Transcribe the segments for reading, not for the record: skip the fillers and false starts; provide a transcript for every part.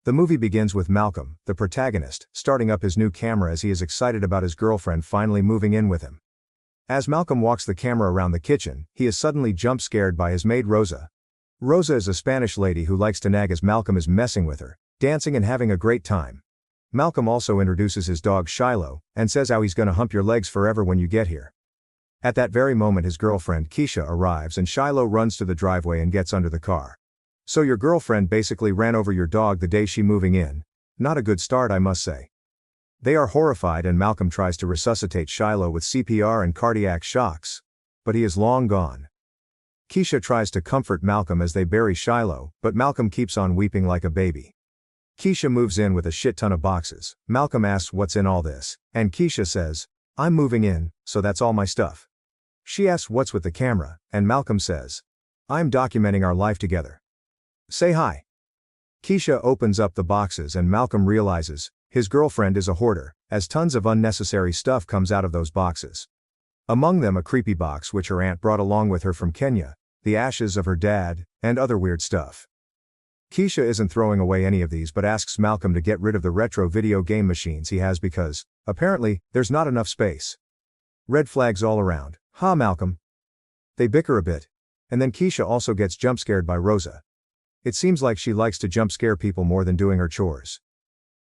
The movie begins with Malcolm, the protagonist, starting up his new camera as he is excited about his girlfriend finally moving in with him. As Malcolm walks the camera around the kitchen, he is suddenly jump-scared by his maid Rosa. Rosa is a Spanish lady who likes to nag as Malcolm is messing with her, dancing and having a great time. Malcolm also introduces his dog Shiloh, and says how he's gonna hump your legs forever when you get here. At that very moment his girlfriend Keisha arrives and Shiloh runs to the driveway and gets under the car. So your girlfriend basically ran over your dog the day she moving in. Not a good start, I must say. They are horrified and Malcolm tries to resuscitate Shiloh with CPR and cardiac shocks. But he is long gone. Keisha tries to comfort Malcolm as they bury Shiloh, but Malcolm keeps on weeping like a baby. Keisha moves in with a shit ton of boxes. Malcolm asks what's in all this, and Keisha says, "I'm moving in, so that's all my stuff." She asks what's with the camera, and Malcolm says, "I'm documenting our life together. Say hi." Keisha opens up the boxes and Malcolm realizes his girlfriend is a hoarder, as tons of unnecessary stuff comes out of those boxes. Among them a creepy box which her aunt brought along with her from Kenya, the ashes of her dad, and other weird stuff. Keisha isn't throwing away any of these but asks Malcolm to get rid of the retro video game machines he has because, apparently, there's not enough space. Red flags all around. Ha, Malcolm. They bicker a bit. And then Keisha also gets jump scared by Rosa. It seems like she likes to jump scare people more than doing her chores.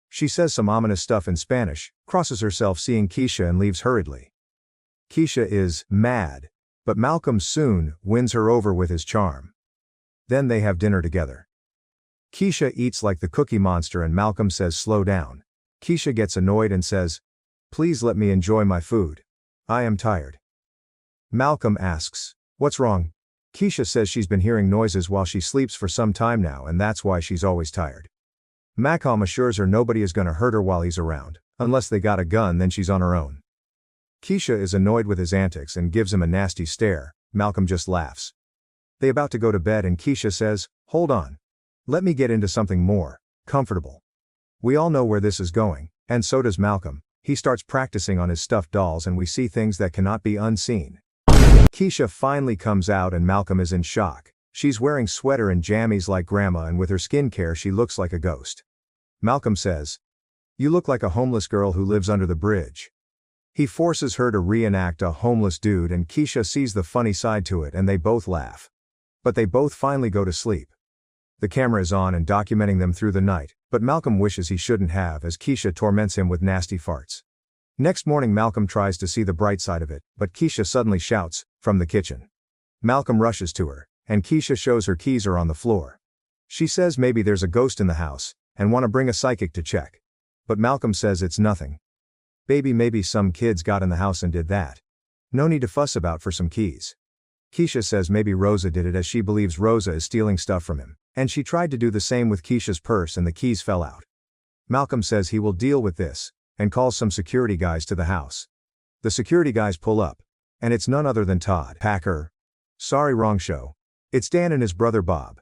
She says some ominous stuff in Spanish, crosses herself seeing Keisha and leaves hurriedly. Keisha is mad, but Malcolm soon wins her over with his charm. Then they have dinner together. Keisha eats like the Cookie Monster and Malcolm says slow down. Keisha gets annoyed and says, "Please let me enjoy my food. I am tired." Malcolm asks, "What's wrong?" Keisha says she's been hearing noises while she sleeps for some time now and that's why she's always tired. Malcolm assures her nobody is gonna hurt her while he's around. Unless they got a gun, then she's on her own. Keisha is annoyed with his antics and gives him a nasty stare. Malcolm just laughs. They about to go to bed and Keisha says, "Hold on. Let me get into something more comfortable." We all know where this is going, and so does Malcolm. He starts practicing on his stuffed dolls and we see things that cannot be unseen. Keisha finally comes out and Malcolm is in shock. She's wearing sweater and jammies like grandma and with her skincare she looks like a ghost. Malcolm says, "You look like a homeless girl who lives under the bridge." He forces her to reenact a homeless dude and Keisha sees the funny side to it and they both laugh. But they both finally go to sleep. The camera is on and documenting them through the night, but Malcolm wishes he shouldn't have as Keisha torments him with nasty farts. Next morning Malcolm tries to see the bright side of it, but Keisha suddenly shouts, from the kitchen. Malcolm rushes to her, and Keisha shows her keys are on the floor. She says maybe there's a ghost in the house, and wanna bring a psychic to check. But Malcolm says it's nothing. Baby, maybe some kids got in the house and did that. No need to fuss about for some keys. Keisha says maybe Rosa did it as she believes Rosa is stealing stuff from him, and she tried to do the same with Keisha's purse and the keys fell out. Malcolm says he will deal with this, and calls some security guys to the house. The security guys pull up, and it's none other than Todd Packer. Sorry, wrong show. It's Dan and his brother Bob.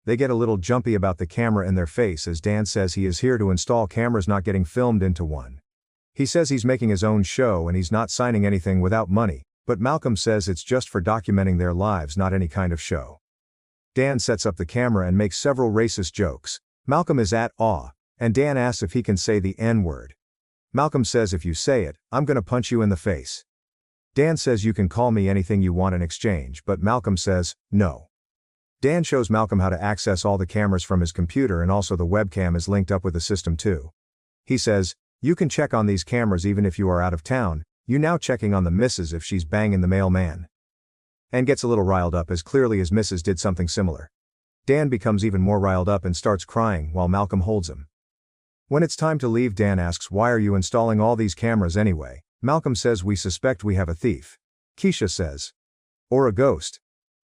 They get a little jumpy about the camera in their face as Dan says he is here to install cameras, not getting filmed into one. He says he's making his own show and he's not signing anything without money, but Malcolm says it's just for documenting their lives, not any kind of show. Dan sets up the camera and makes several racist jokes. Malcolm is at awe, and Dan asks if he can say the N-word. Malcolm says if you say it, I'm gonna punch you in the face. Dan says you can call me anything you want in exchange, but Malcolm says, no. Dan shows Malcolm how to access all the cameras from his computer and also the webcam is linked up with the system too. He says, you can check on these cameras even if you are out of town, you now checking on the missus if she's banging the mailman. And gets a little riled up as clearly his missus did something similar. Dan becomes even more riled up and starts crying while Malcolm holds him. When it's time to leave, Dan asks why are you installing all these cameras anyway? Malcolm says we suspect we have a thief. Keisha says, or a ghost.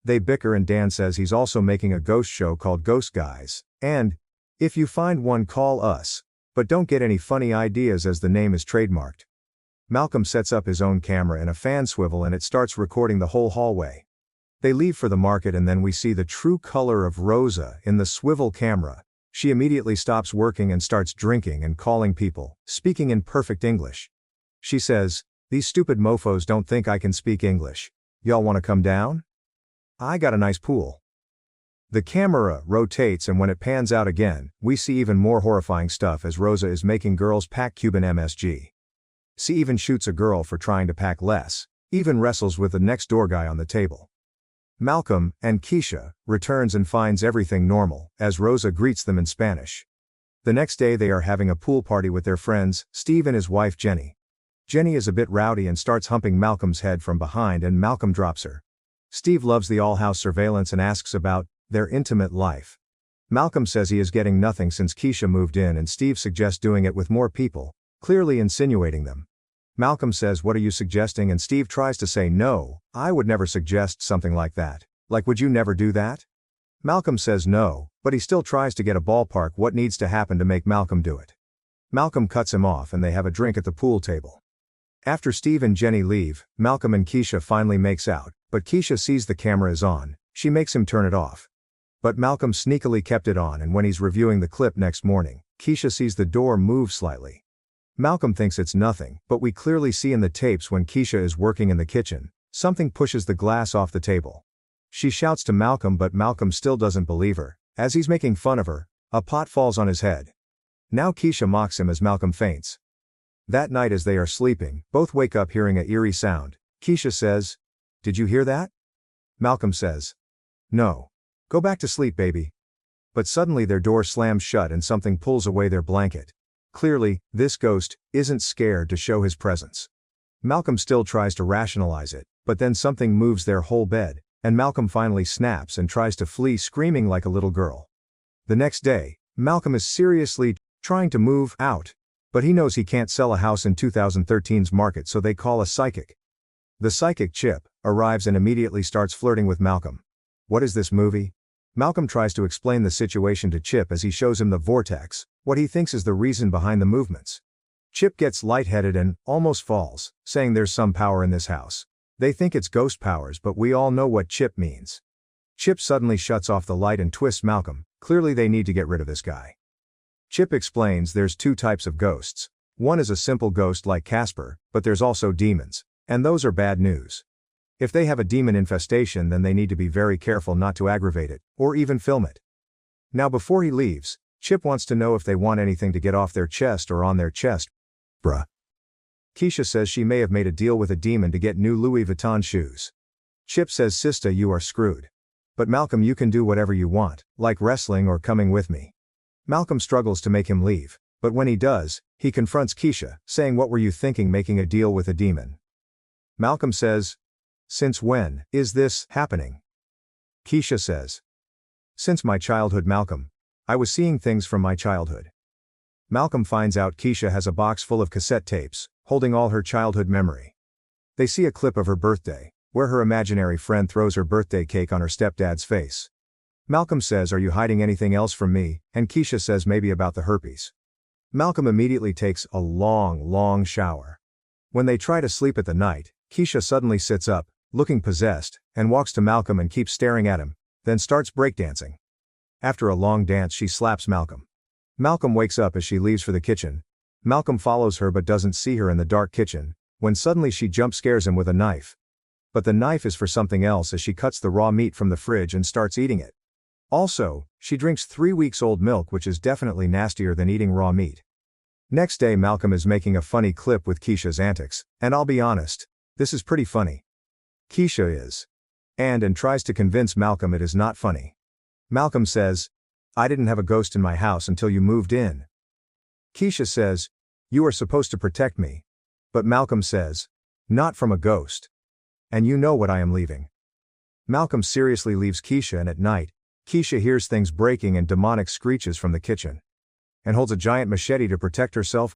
They bicker and Dan says he's also making a ghost show called Ghost Guys, and, if you find one call us, but don't get any funny ideas as the name is trademarked. Malcolm sets up his own camera in a fan swivel and it starts recording the whole hallway. They leave for the market and then we see the true color of Rosa in the swivel camera. She immediately stops working and starts drinking and calling people, speaking in perfect English. She says, these stupid mofos don't think I can speak English. Y'all wanna come down? I got a nice pool. The camera rotates, and when it pans out again, we see even more horrifying stuff as Rosa is making girls pack Cuban MSG. She even shoots a girl for trying to pack less, even wrestles with the next door guy on the table. Malcolm and Keisha returns and finds everything normal, as Rosa greets them in Spanish. The next day they are having a pool party with their friends, Steve and his wife Jenny. Jenny is a bit rowdy and starts humping Malcolm's head from behind, and Malcolm drops her. Steve loves the all-house surveillance and asks about their intimate life. Malcolm says he is getting nothing since Keisha moved in, and Steve suggests doing it with more people, clearly insinuating them. Malcolm says, "What are you suggesting?" and Steve tries to say, "No, I would never suggest something like that. Like, would you never do that?" Malcolm says no, but he still tries to get a ballpark what needs to happen to make Malcolm do it. Malcolm cuts him off and they have a drink at the pool table. After Steve and Jenny leave, Malcolm and Keisha finally makes out, but Keisha sees the camera is on. She makes him turn it off. But Malcolm sneakily kept it on, and when he's reviewing the clip next morning, Keisha sees the door move slightly. Malcolm thinks it's nothing, but we clearly see in the tapes when Keisha is working in the kitchen, something pushes the glass off the table. She shouts to Malcolm, but Malcolm still doesn't believe her. As he's making fun of her, a pot falls on his head. Now Keisha mocks him as Malcolm faints. That night as they are sleeping, both wake up hearing a eerie sound. Keisha says, "Did you hear that?" Malcolm says, "No. Go back to sleep, baby." But suddenly their door slams shut and something pulls away their blanket. Clearly, this ghost isn't scared to show his presence. Malcolm still tries to rationalize it, but then something moves their whole bed, and Malcolm finally snaps and tries to flee, screaming like a little girl. The next day, Malcolm is seriously trying to move out, but he knows he can't sell a house in 2013's market, so they call a psychic. The psychic, Chip, arrives and immediately starts flirting with Malcolm. What is this movie? Malcolm tries to explain the situation to Chip as he shows him the vortex, what he thinks is the reason behind the movements. Chip gets lightheaded and almost falls, saying there's some power in this house. They think it's ghost powers, but we all know what Chip means. Chip suddenly shuts off the light and twists Malcolm. Clearly they need to get rid of this guy. Chip explains there's two types of ghosts. One is a simple ghost like Casper, but there's also demons, and those are bad news. If they have a demon infestation, then they need to be very careful not to aggravate it, or even film it. Now before he leaves, Chip wants to know if they want anything to get off their chest or on their chest. Bruh. Keisha says she may have made a deal with a demon to get new Louis Vuitton shoes. Chip says, "Sista, you are screwed. But Malcolm, you can do whatever you want, like wrestling or coming with me." Malcolm struggles to make him leave, but when he does, he confronts Keisha, saying, "What were you thinking making a deal with a demon?" Malcolm says, "Since when is this happening?" Keisha says, "Since my childhood, Malcolm. I was seeing things from my childhood." Malcolm finds out Keisha has a box full of cassette tapes, holding all her childhood memory. They see a clip of her birthday, where her imaginary friend throws her birthday cake on her stepdad's face. Malcolm says, "Are you hiding anything else from me?" And Keisha says maybe about the herpes. Malcolm immediately takes a long shower. When they try to sleep at the night, Keisha suddenly sits up, looking possessed, and walks to Malcolm and keeps staring at him, then starts breakdancing. After a long dance, she slaps Malcolm. Malcolm wakes up as she leaves for the kitchen. Malcolm follows her but doesn't see her in the dark kitchen, when suddenly she jump scares him with a knife. But the knife is for something else, as she cuts the raw meat from the fridge and starts eating it. Also, she drinks 3 weeks old milk, which is definitely nastier than eating raw meat. Next day, Malcolm is making a funny clip with Keisha's antics, and I'll be honest, this is pretty funny. Keisha is. And tries to convince Malcolm it is not funny. Malcolm says, "I didn't have a ghost in my house until you moved in." Keisha says, "You are supposed to protect me." But Malcolm says, "Not from a ghost. And you know what I am leaving." Malcolm seriously leaves Keisha, and at night, Keisha hears things breaking and demonic screeches from the kitchen. And holds a giant machete to protect herself.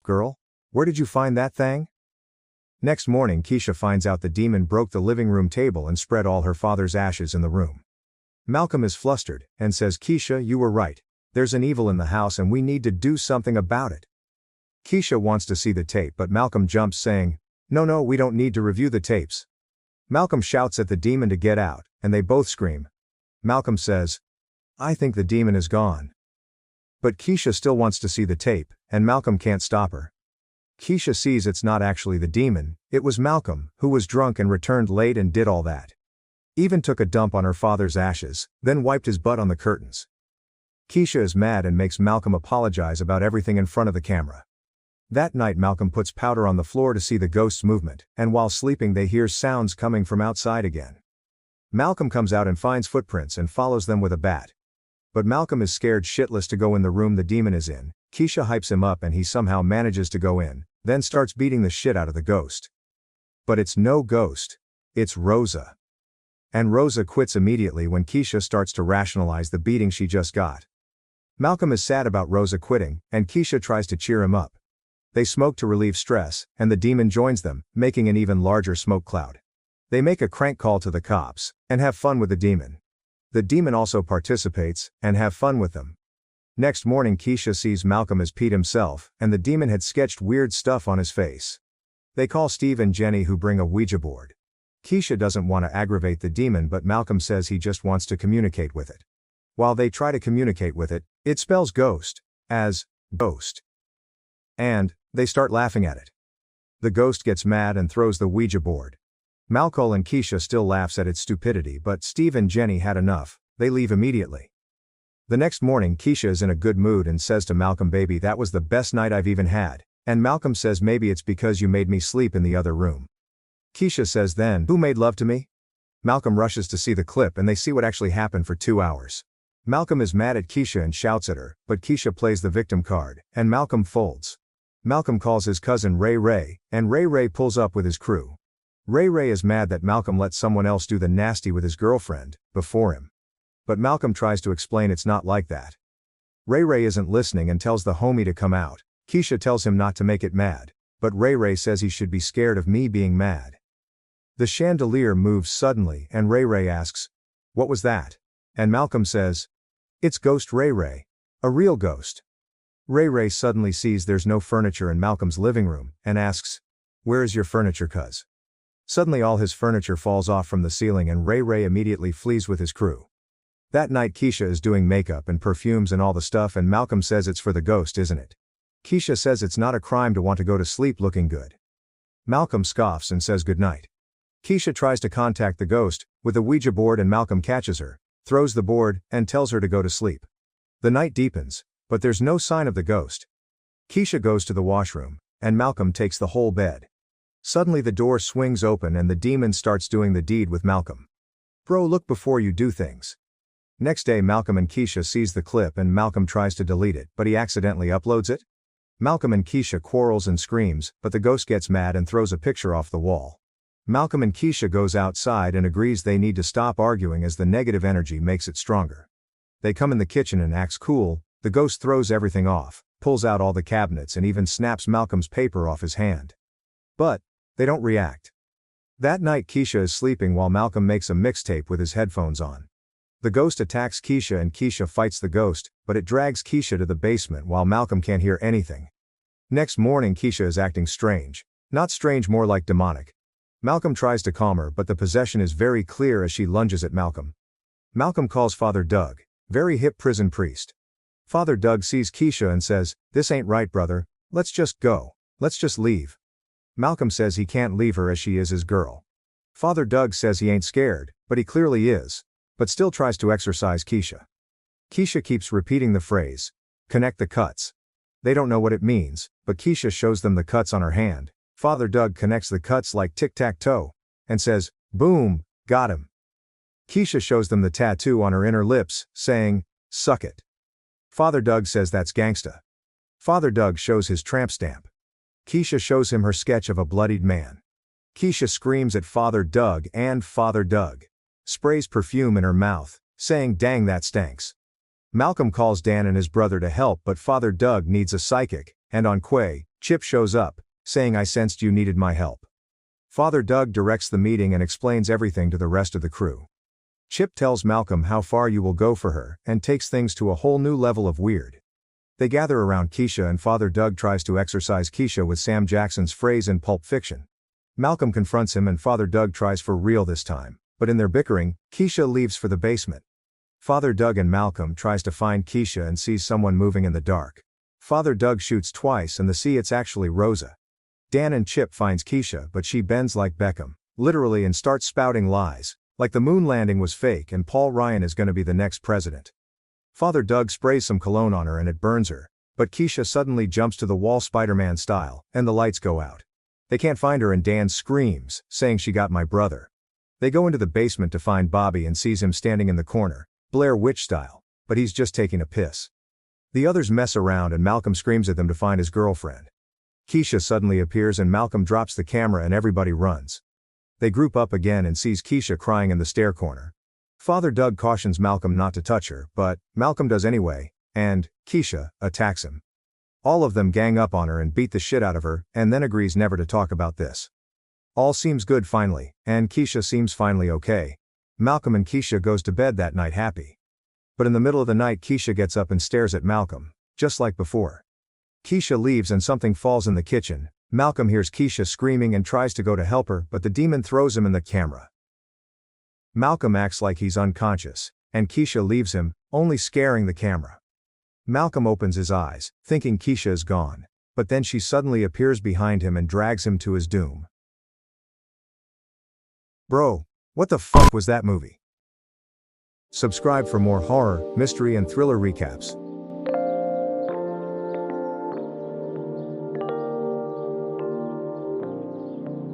"Girl, where did you find that thing?" Next morning, Keisha finds out the demon broke the living room table and spread all her father's ashes in the room. Malcolm is flustered, and says, "Keisha, you were right. There's an evil in the house and we need to do something about it." Keisha wants to see the tape, but Malcolm jumps, saying, No, we don't need to review the tapes." Malcolm shouts at the demon to get out, and they both scream. Malcolm says, "I think the demon is gone." But Keisha still wants to see the tape, and Malcolm can't stop her. Keisha sees it's not actually the demon, it was Malcolm, who was drunk and returned late and did all that. Even took a dump on her father's ashes, then wiped his butt on the curtains. Keisha is mad and makes Malcolm apologize about everything in front of the camera. That night Malcolm puts powder on the floor to see the ghost's movement, and while sleeping they hear sounds coming from outside again. Malcolm comes out and finds footprints and follows them with a bat. But Malcolm is scared shitless to go in the room the demon is in. Keisha hypes him up and he somehow manages to go in, then starts beating the shit out of the ghost. But it's no ghost. It's Rosa. And Rosa quits immediately when Keisha starts to rationalize the beating she just got. Malcolm is sad about Rosa quitting, and Keisha tries to cheer him up. They smoke to relieve stress, and the demon joins them, making an even larger smoke cloud. They make a crank call to the cops, and have fun with the demon. The demon also participates, and have fun with them. Next morning Keisha sees Malcolm as Pete himself, and the demon had sketched weird stuff on his face. They call Steve and Jenny who bring a Ouija board. Keisha doesn't want to aggravate the demon but Malcolm says he just wants to communicate with it. While they try to communicate with it, it spells ghost, as, ghost. And, they start laughing at it. The ghost gets mad and throws the Ouija board. Malcolm and Keisha still laughs at its stupidity but Steve and Jenny had enough, they leave immediately. The next morning Keisha is in a good mood and says to Malcolm, "Baby, that was the best night I've even had," and Malcolm says, "Maybe it's because you made me sleep in the other room." Keisha says, "Then, who made love to me?" Malcolm rushes to see the clip and they see what actually happened for 2 hours. Malcolm is mad at Keisha and shouts at her, but Keisha plays the victim card, and Malcolm folds. Malcolm calls his cousin Ray Ray, and Ray Ray pulls up with his crew. Ray Ray is mad that Malcolm let someone else do the nasty with his girlfriend, before him. But Malcolm tries to explain it's not like that. Ray Ray isn't listening and tells the homie to come out. Keisha tells him not to make it mad, but Ray Ray says he should be scared of me being mad. The chandelier moves suddenly and Ray Ray asks, "What was that?" And Malcolm says, "It's Ghost Ray Ray. A real ghost." Ray Ray suddenly sees there's no furniture in Malcolm's living room, and asks, "Where is your furniture, cuz?" Suddenly all his furniture falls off from the ceiling and Ray Ray immediately flees with his crew. That night Keisha is doing makeup and perfumes and all the stuff and Malcolm says it's for the ghost, isn't it? Keisha says it's not a crime to want to go to sleep looking good. Malcolm scoffs and says goodnight. Keisha tries to contact the ghost with the Ouija board and Malcolm catches her, throws the board, and tells her to go to sleep. The night deepens, but there's no sign of the ghost. Keisha goes to the washroom, and Malcolm takes the whole bed. Suddenly the door swings open and the demon starts doing the deed with Malcolm. "Bro, look before you do things." Next day Malcolm and Keisha sees the clip and Malcolm tries to delete it but he accidentally uploads it. Malcolm and Keisha quarrels and screams, but the ghost gets mad and throws a picture off the wall. Malcolm and Keisha goes outside and agrees they need to stop arguing as the negative energy makes it stronger. They come in the kitchen and acts cool. The ghost throws everything off, pulls out all the cabinets and even snaps Malcolm's paper off his hand. But they don't react. That night Keisha is sleeping while Malcolm makes a mixtape with his headphones on. The ghost attacks Keisha and Keisha fights the ghost, but it drags Keisha to the basement while Malcolm can't hear anything. Next morning Keisha is acting strange. Not strange, more like demonic. Malcolm tries to calm her but the possession is very clear as she lunges at Malcolm. Malcolm calls Father Doug, very hip prison priest. Father Doug sees Keisha and says, "This ain't right, brother, let's just go, let's just leave." Malcolm says he can't leave her as she is his girl. Father Doug says he ain't scared, but he clearly is, but still tries to exorcise Keisha. Keisha keeps repeating the phrase, "Connect the cuts." They don't know what it means, but Keisha shows them the cuts on her hand. Father Doug connects the cuts like tic-tac-toe, and says, "Boom, got him." Keisha shows them the tattoo on her inner lips, saying, "Suck it." Father Doug says that's gangsta. Father Doug shows his tramp stamp. Keisha shows him her sketch of a bloodied man. Keisha screams at Father Doug and Father Doug sprays perfume in her mouth, saying, "Dang, that stanks." Malcolm calls Dan and his brother to help but Father Doug needs a psychic, and on Quay, Chip shows up, saying, "I sensed you needed my help." Father Doug directs the meeting and explains everything to the rest of the crew. Chip tells Malcolm how far you will go for her and takes things to a whole new level of weird. They gather around Keisha and Father Doug tries to exorcise Keisha with Sam Jackson's phrase in Pulp Fiction. Malcolm confronts him and Father Doug tries for real this time, but in their bickering, Keisha leaves for the basement. Father Doug and Malcolm tries to find Keisha and sees someone moving in the dark. Father Doug shoots twice and it's actually Rosa. Dan and Chip finds Keisha but she bends like Beckham, literally, and starts spouting lies, Like the moon landing was fake and Paul Ryan is gonna be the next president. Father Doug sprays some cologne on her and it burns her, but Keisha suddenly jumps to the wall Spider-Man style, and the lights go out. They can't find her and Dan screams, saying she got my brother. They go into the basement to find Bobby and sees him standing in the corner, Blair Witch style, but he's just taking a piss. The others mess around and Malcolm screams at them to find his girlfriend. Keisha suddenly appears and Malcolm drops the camera and everybody runs. They group up again and sees Keisha crying in the stair corner. Father Doug cautions Malcolm not to touch her, but Malcolm does anyway, and Keisha attacks him. All of them gang up on her and beat the shit out of her, and then agrees never to talk about this. All seems good finally, and Keisha seems finally okay. Malcolm and Keisha goes to bed that night happy. But in the middle of the night Keisha gets up and stares at Malcolm, just like before. Keisha leaves and something falls in the kitchen. Malcolm hears Keisha screaming and tries to go to help her, but the demon throws him in the camera. Malcolm acts like he's unconscious, and Keisha leaves him, only scaring the camera. Malcolm opens his eyes, thinking Keisha is gone, but then she suddenly appears behind him and drags him to his doom. Bro, what the fuck was that movie? Subscribe for more horror, mystery and thriller recaps.